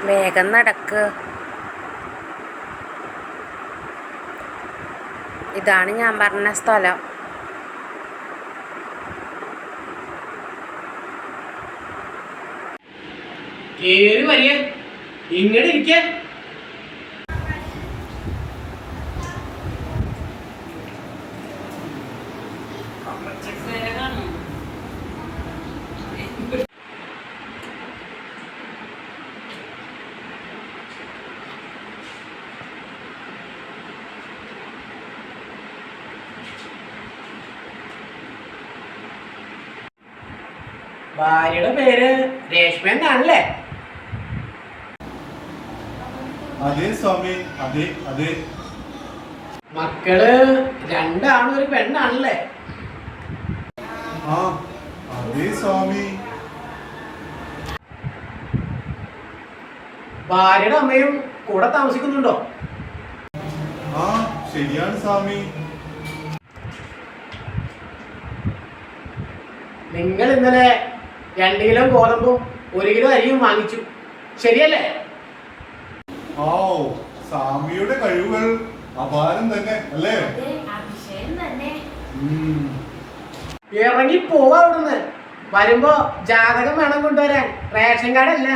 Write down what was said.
വേഗം നടക്ക്. ഇതാണ് ഞാൻ പറഞ്ഞ സ്ഥലം. കേറി വരിക, ഇങ്ങോട്ട് ഇരിക്ക. ഭാര്യയുടെ പേര് രേഷ്മ എന്നാണല്ലേ? അതെ സ്വാമി, അതെ അതെ. മക്കള് രണ്ടാണും ഒരു പെണ്ണാണല്ലേ? ആ അതെ സ്വാമി. ഭാര്യയുടെ അമ്മയും കൂടെ താമസിക്കുന്നുണ്ടോ? ആ ശരിയാണ് സ്വാമി. നിങ്ങൾ ഇന്നലെ 2 കിലോ ഗോതമ്പും 1 കിലോ അരിയും വാങ്ങിച്ചു, ശരിയല്ലേ? ഓ, സ്വാമിയുടെ കഴിവുകൾ അപാരം തന്നെ അല്ലേ? ഇറങ്ങി പോവാ അവിടുന്ന്. വരുമ്പോ ജാതകം വേണം കൊണ്ടുവരാൻ, റേഷൻ കാർഡല്ല.